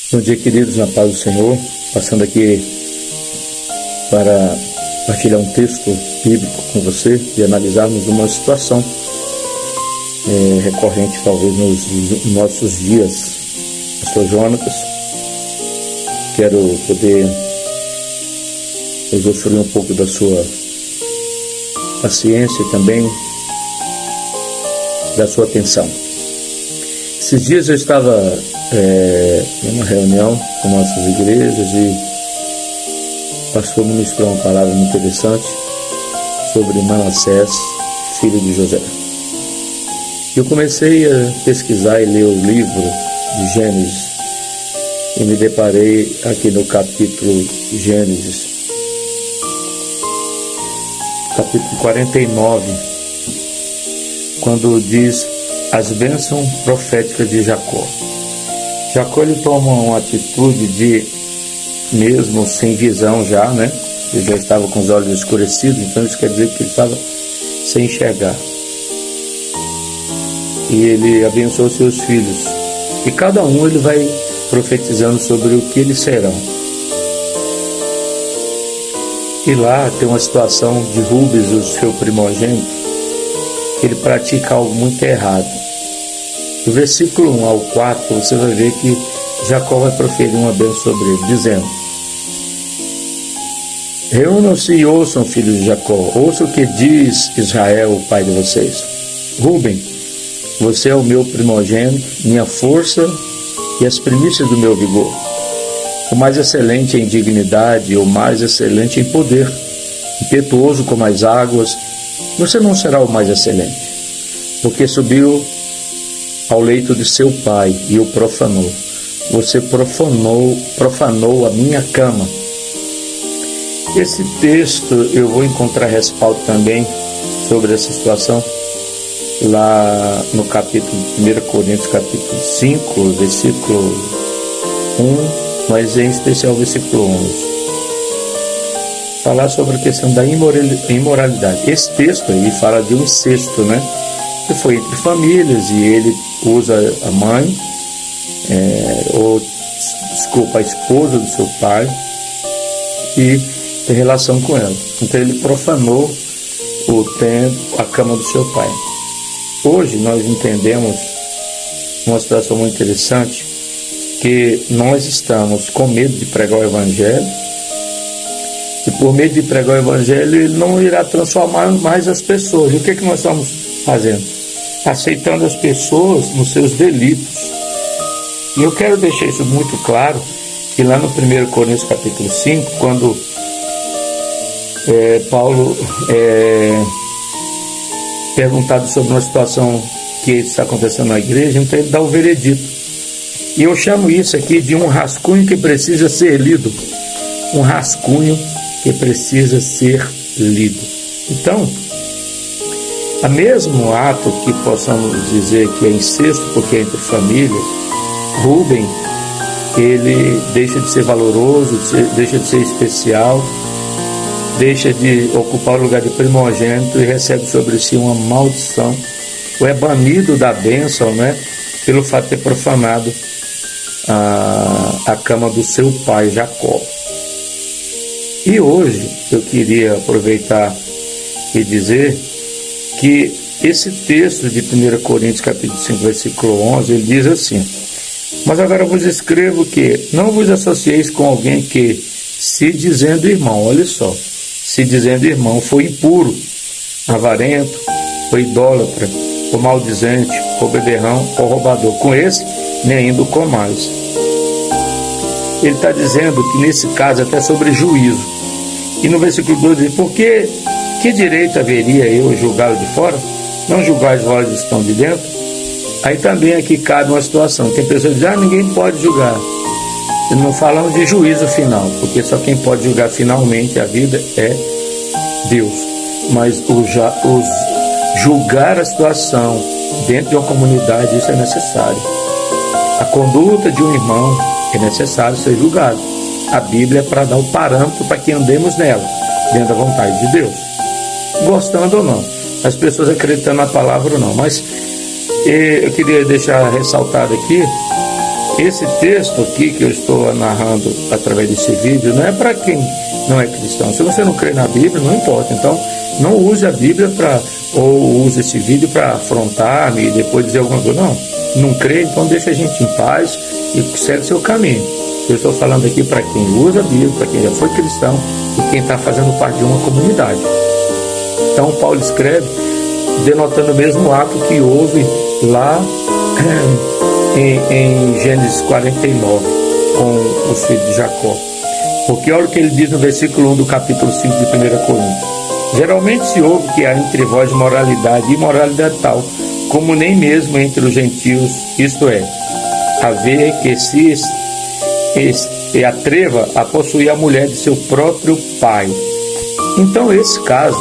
Bom dia, queridos, na paz do Senhor. Passando aqui para partilhar um texto bíblico com você e analisarmos uma situação recorrente, talvez, nos nossos dias. Pastor Jonatas, quero poder usufruir um pouco da sua paciência e também da sua atenção. Esses dias eu estava em uma reunião com nossas igrejas e o pastor ministrou uma palavra muito interessante sobre Manassés, filho de José. Eu comecei a pesquisar e ler o livro de Gênesis e me deparei aqui no capítulo Gênesis, capítulo 49, quando diz as bênçãos proféticas de Jacó. Jacó, ele toma uma atitude de, mesmo sem visão já, né? Ele já estava com os olhos escurecidos, então isso quer dizer que ele estava sem enxergar. E ele abençoou seus filhos. E cada um ele vai profetizando sobre o que eles serão. E lá tem uma situação de Rubens, o seu primogênito, que ele pratica algo muito errado. Do versículo 1 ao 4, você vai ver que Jacó vai proferir uma bênção sobre ele, dizendo: reúnam-se e ouçam, filhos de Jacó, ouçam o que diz Israel, o pai de vocês. Rubem, você é o meu primogênito, minha força e as primícias do meu vigor. O mais excelente em dignidade, o mais excelente em poder, impetuoso como as águas. Você não será o mais excelente, porque subiu ao leito de seu pai e o profanou. Você profanou a minha cama. Esse texto eu vou encontrar respaldo também sobre essa situação lá no capítulo 1 Coríntios, capítulo 5, versículo 1, mas em especial o versículo 11. Falar sobre a questão da imoralidade. Esse texto aí fala de um incesto, né? Que foi entre famílias e ele usa a mãe, a esposa do seu pai e tem relação com ela. Então ele profanou o templo, a cama do seu pai. Hoje nós entendemos uma situação muito interessante, que nós estamos com medo de pregar o Evangelho, e por medo de pregar o Evangelho ele não irá transformar mais as pessoas. E o que nós estamos fazendo? Aceitando as pessoas nos seus delitos. E eu quero deixar isso muito claro, que lá no 1 Coríntios capítulo 5, quando Paulo perguntado sobre uma situação que está acontecendo na igreja, então ele dá o veredito. E eu chamo isso aqui de um rascunho que precisa ser lido. Um rascunho que precisa ser lido. Então, a mesmo ato que possamos dizer que é incesto, porque é entre famílias, Rubem, ele deixa de ser valoroso, deixa de ser especial, deixa de ocupar o lugar de primogênito e recebe sobre si uma maldição, ou é banido da bênção, né, pelo fato de ter profanado a cama do seu pai Jacó. E hoje eu queria aproveitar e dizer que esse texto de 1 Coríntios capítulo 5, versículo 11, ele diz assim: mas agora vos escrevo que não vos associeis com alguém que, se dizendo irmão, olha só, se dizendo irmão, foi impuro, avarento, ou idólatra, ou maldizente, ou beberrão, ou roubador. Com esse, nem ainda comais. Ele está dizendo que nesse caso até sobre juízo. E no versículo 2 diz: porque que direito haveria eu julgá-lo de fora? Não julgais vós que estão de dentro? Aí também aqui cabe uma situação. Tem pessoas que dizem: ninguém pode julgar. Não falamos de juízo final, porque só quem pode julgar finalmente a vida é Deus. Mas julgar a situação dentro de uma comunidade, isso é necessário. A conduta de um irmão é necessário ser julgado. A Bíblia é para dar o parâmetro para que andemos nela, dentro da vontade de Deus, gostando ou não, as pessoas acreditando na palavra ou não. Mas eu queria deixar ressaltado aqui esse texto aqui que eu estou narrando através desse vídeo não é para quem não é cristão. Se você não crê na Bíblia, não importa. Então, não use a Bíblia ou use esse vídeo para afrontar-me e depois dizer alguma coisa. Não crê, então deixa a gente em paz e segue seu caminho. Eu estou falando aqui para quem usa a Bíblia, para quem já foi cristão e quem está fazendo parte de uma comunidade. Então, Paulo escreve denotando o mesmo ato que houve lá em Gênesis 49 com os filhos de Jacó. Porque olha o que ele diz no versículo 1 do capítulo 5 de 1 Coríntios. Geralmente se ouve que há entre vós moralidade e imoralidade tal, como nem mesmo entre os gentios, isto é, haver que se atreva a possuir a mulher de seu próprio pai. Então esse caso,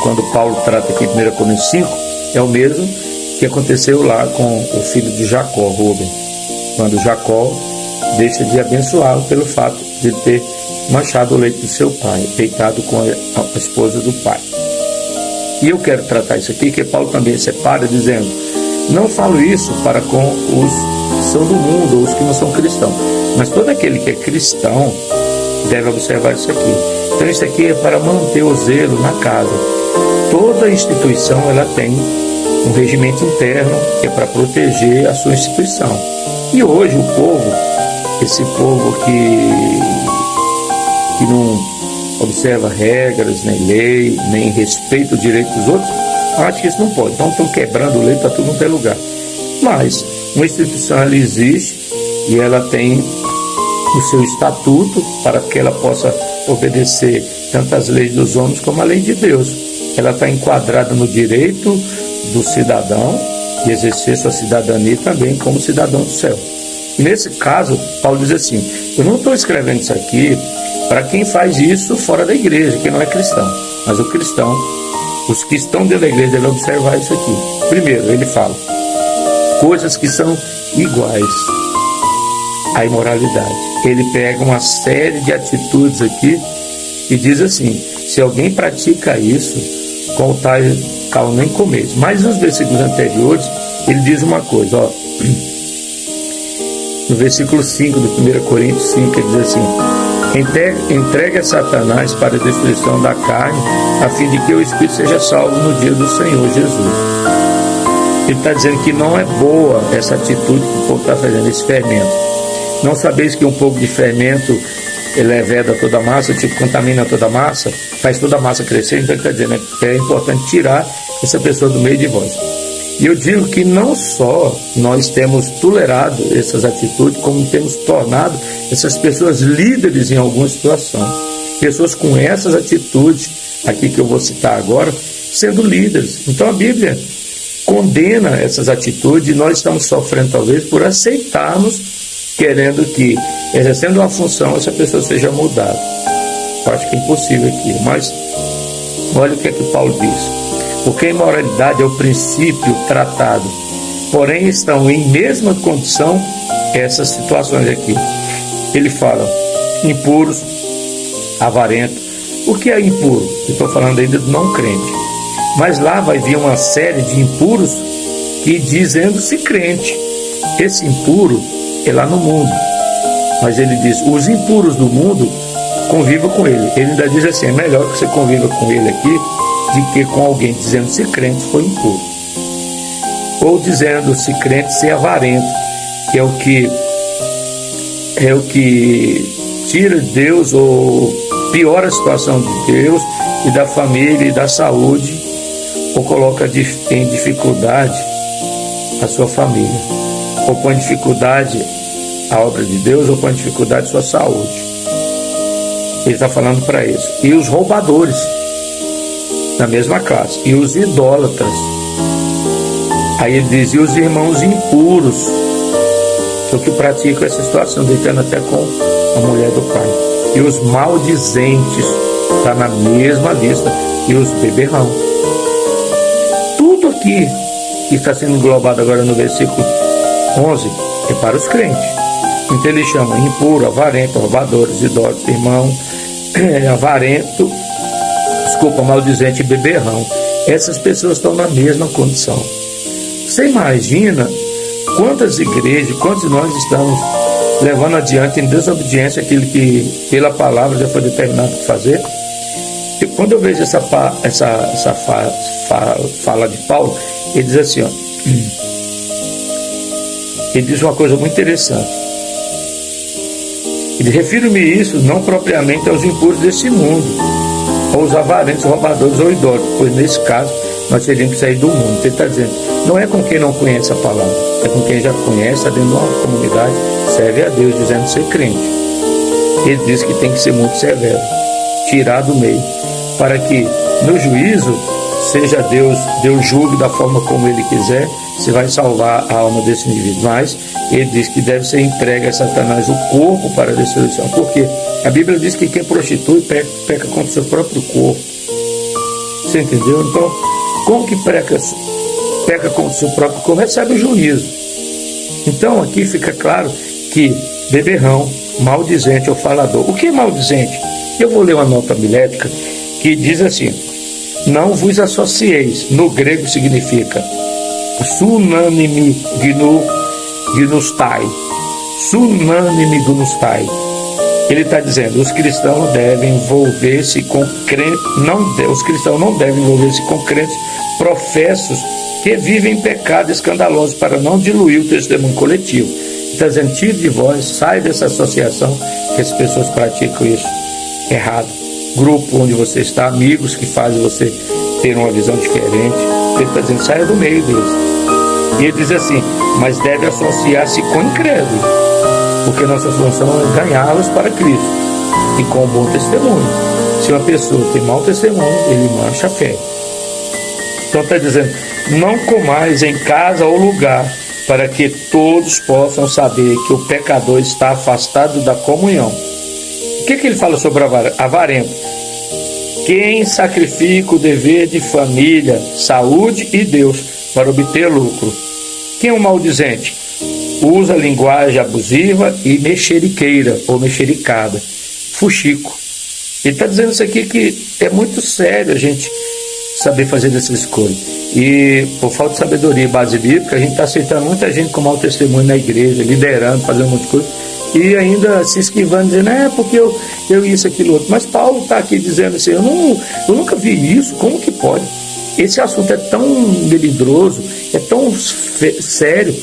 quando Paulo trata aqui em 1 Coríntios 5, é o mesmo que aconteceu lá com o filho de Jacó, Rúben, quando Jacó deixa de abençoá-lo pelo fato de ter manchado o leite do seu pai, deitado com a esposa do pai. E eu quero tratar isso aqui, que Paulo também separa, dizendo: não falo isso para com os que são do mundo, ou os que não são cristãos, mas todo aquele que é cristão deve observar isso aqui. Então isso aqui é para manter o zelo na casa. Toda instituição ela tem um regimento interno que é para proteger a sua instituição. E hoje o povo, esse povo que não observa regras, nem lei, nem respeita o direito dos outros, acho que isso não pode. Então estão quebrando o leite para tudo não ter lugar. Mas uma instituição ela existe e ela tem o seu estatuto para que ela possa obedecer tanto as leis dos homens como a lei de Deus. Ela está enquadrada no direito do cidadão de exercer sua cidadania também como cidadão do céu. E nesse caso, Paulo diz assim: eu não estou escrevendo isso aqui para quem faz isso fora da igreja, que não é cristão. Mas o cristão, os que estão dentro da igreja devem observar isso aqui. Primeiro, ele fala coisas que são iguais à imoralidade. Ele pega uma série de atitudes aqui e diz assim: se alguém pratica isso, com o tal nem comeis. Mas nos versículos anteriores, ele diz uma coisa, ó. No versículo 5 do 1 Coríntios 5, ele diz assim: entregue a Satanás para a destruição da carne, a fim de que o Espírito seja salvo no dia do Senhor Jesus. Ele está dizendo que não é boa essa atitude que o povo está fazendo, esse fermento. Não sabeis que um pouco de fermento leveda toda a massa, tipo, contamina toda a massa, faz toda a massa crescer. Então ele está dizendo que é importante tirar essa pessoa do meio de vós. E eu digo que não só nós temos tolerado essas atitudes, como temos tornado essas pessoas líderes em alguma situação. Pessoas com essas atitudes, aqui que eu vou citar agora, sendo líderes. Então a Bíblia condena essas atitudes e nós estamos sofrendo talvez por aceitarmos, querendo que, exercendo uma função, essa pessoa seja mudada. Eu acho que é impossível aqui, mas olha o que é que Paulo diz. Porque a imoralidade é o princípio tratado, porém estão em mesma condição essas situações aqui. Ele fala impuros, avarento. O que é impuro? Eu estou falando ainda do não crente. Mas lá vai vir uma série de impuros que dizendo-se crente. Esse impuro é lá no mundo. Mas ele diz, os impuros do mundo, conviva com ele. Ele ainda diz assim, é melhor que você conviva com ele aqui de que com alguém dizendo-se crente foi impuro. Ou dizendo-se crente ser avarento, que é o que tira de Deus ou piora a situação de Deus e da família e da saúde, ou coloca em dificuldade a sua família, ou põe em dificuldade a obra de Deus, ou põe em dificuldade a sua saúde. Ele está falando para isso. E os roubadores, na mesma classe, e os idólatras. Aí ele diz, e os irmãos impuros, que é o que praticam essa situação, deitando até com a mulher do pai. E os maldizentes, está na mesma lista, e os beberrão. Tudo aqui que está sendo englobado agora no versículo 11 é para os crentes. Então ele chama impuro, avarento, roubadores, idólatras, irmão, avarento, maldizente e beberrão. Essas pessoas estão na mesma condição. Você imagina quantas igrejas, quantos de nós estamos levando adiante em desobediência aquilo que pela palavra já foi determinado para fazer? E quando eu vejo essa fala de Paulo, ele diz assim, ó, ele diz uma coisa muito interessante. Ele refiro-me isso não propriamente aos impuros desse mundo, ou os avarentos, roubadores ou idólatras, pois nesse caso nós teríamos que sair do mundo. Ele está dizendo, não é com quem não conhece a palavra, é com quem já conhece, está dentro de uma comunidade, serve a Deus, dizendo ser crente. Ele diz que tem que ser muito severo, tirar do meio, para que no juízo seja Deus julgue da forma como Ele quiser, se vai salvar a alma desse indivíduo. Mas ele diz que deve ser entregue a Satanás o corpo para a destruição, porque a Bíblia diz que quem prostitui peca contra o seu próprio corpo. Você entendeu? Então, como que peca contra o seu próprio corpo? Recebe o juízo. Então aqui fica claro que beberrão, maldizente ou falador. O que é maldizente? Eu vou ler uma nota homilética que diz assim: não vos associeis. No grego significa sunânime gnustai. Sunânime gnustai. Ele está dizendo, os cristãos devem envolver-se com crentes, os cristãos não devem envolver-se com crentes professos que vivem em pecado escandaloso para não diluir o testemunho coletivo. Está dizendo, tire de vós, sai dessa associação que as pessoas praticam isso errado. Grupo onde você está, amigos que fazem você ter uma visão diferente. Ele está dizendo, saia do meio deles. E ele diz assim, mas deve associar-se com incrédulos, porque nossa função é ganhá-los para Cristo e com bom testemunho. Se uma pessoa tem mau testemunho, ele mancha a fé. Então está dizendo, não comais em casa ou lugar, para que todos possam saber que o pecador está afastado da comunhão. O que ele fala sobre avarento? Quem sacrifica o dever de família, saúde e Deus para obter lucro. Quem é um maldizente? Usa linguagem abusiva e mexeriqueira ou mexericada, fuxico. Ele está dizendo isso aqui que é muito sério a gente saber fazer essas coisas. E por falta de sabedoria e base bíblica, a gente está aceitando muita gente com mau testemunho na igreja, liderando, fazendo um monte de coisa, e ainda se esquivando, dizendo, porque eu isso, aquilo, outro. Mas Paulo está aqui dizendo assim, eu nunca vi isso, como que pode? Esse assunto é tão melindroso, é tão sério,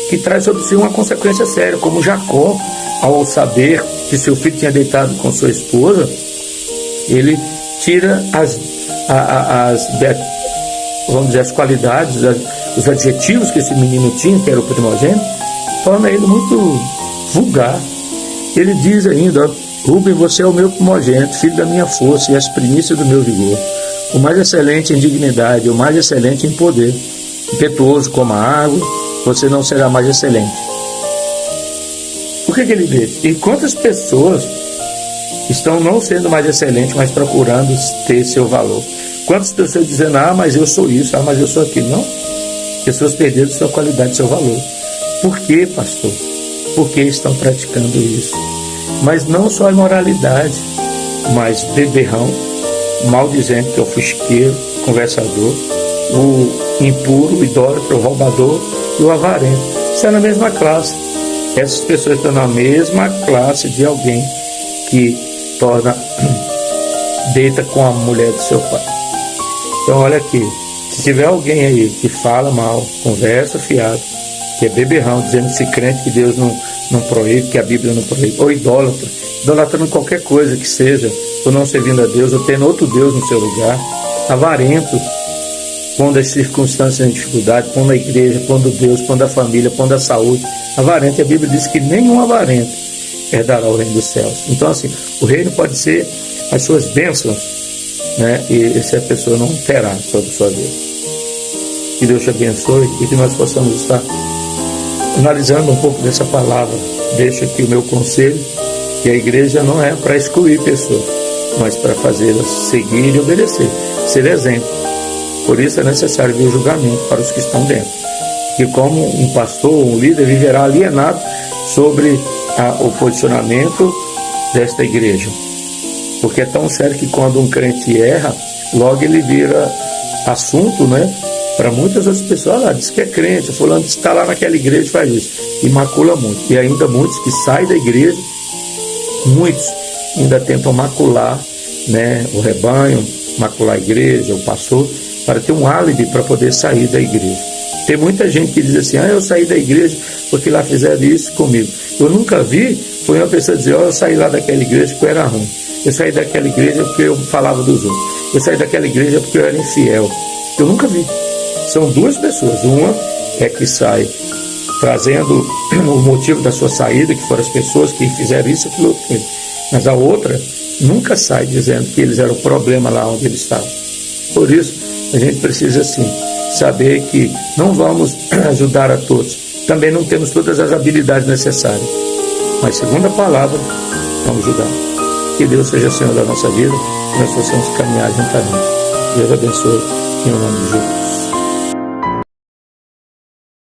que traz sobre si uma consequência séria, como Jacó, ao saber que seu filho tinha deitado com sua esposa, ele tira vamos dizer, as qualidades, os adjetivos que esse menino tinha, que era o primogênito, torna ele muito vulgar. Ele diz ainda, Rubem, você é o meu primogênito, filho da minha força e as primícias do meu vigor, o mais excelente em dignidade, o mais excelente em poder, impetuoso como a água, você não será mais excelente. O que ele diz? E quantas pessoas estão não sendo mais excelentes, mas procurando ter seu valor? Quantas pessoas dizendo, mas eu sou isso, mas eu sou aquilo? Não. Pessoas perderam sua qualidade, seu valor. Por quê, pastor? Porque estão praticando isso. Mas não só a imoralidade, mas beberrão, maldizente, que é o fuxiqueiro, conversador, o impuro, o idólatra, o roubador e o avarento. Isso é na mesma classe. Essas pessoas estão na mesma classe de alguém que deita com a mulher do seu pai. Então olha aqui, se tiver alguém aí que fala mal, conversa fiado, que é beberrão, dizendo-se crente que Deus não proíbe, que a Bíblia não proíbe, ou idolatrando qualquer coisa que seja, ou não servindo a Deus, ou tendo outro Deus no seu lugar, avarento, pondo as circunstâncias em dificuldade, pondo a igreja, pondo Deus, pondo a família, pondo a saúde, avarento. E a Bíblia diz que nenhum avarento herdará o reino dos céus. Então assim, o reino pode ser as suas bênçãos, né? E essa pessoa não terá sobre sua vida. Que Deus te abençoe e que nós possamos estar analisando um pouco dessa palavra. Deixo aqui o meu conselho, que a igreja não é para excluir pessoas, mas para fazê-las seguir e obedecer, ser exemplo. Por isso é necessário vir o julgamento para os que estão dentro. E como um pastor, um líder, viverá alienado sobre o posicionamento desta igreja. Porque é tão sério que quando um crente erra, logo ele vira assunto, né, para muitas outras pessoas. Olha lá, diz que é crente, fulano está lá naquela igreja e faz isso, e macula muito. E ainda muitos que saem da igreja, muitos ainda tentam macular, né, o rebanho, macular a igreja, o pastor, para ter um álibi para poder sair da igreja. Tem muita gente que diz assim, eu saí da igreja porque lá fizeram isso comigo. Eu nunca vi, foi uma pessoa dizer, eu saí lá daquela igreja porque eu era ruim. Eu saí daquela igreja porque eu falava dos outros. Eu saí daquela igreja porque eu era infiel. Eu nunca vi. São duas pessoas. Uma é que sai trazendo o motivo da sua saída, que foram as pessoas que fizeram isso, aquilo, aquilo. Mas a outra nunca sai dizendo que eles eram o problema lá onde eles estavam. Por isso, a gente precisa, sim, saber que não vamos ajudar a todos. Também não temos todas as habilidades necessárias. Mas, segundo a palavra, vamos ajudar. Que Deus seja Senhor da nossa vida, que nós possamos caminhar juntamente. Deus abençoe, em nome de Jesus.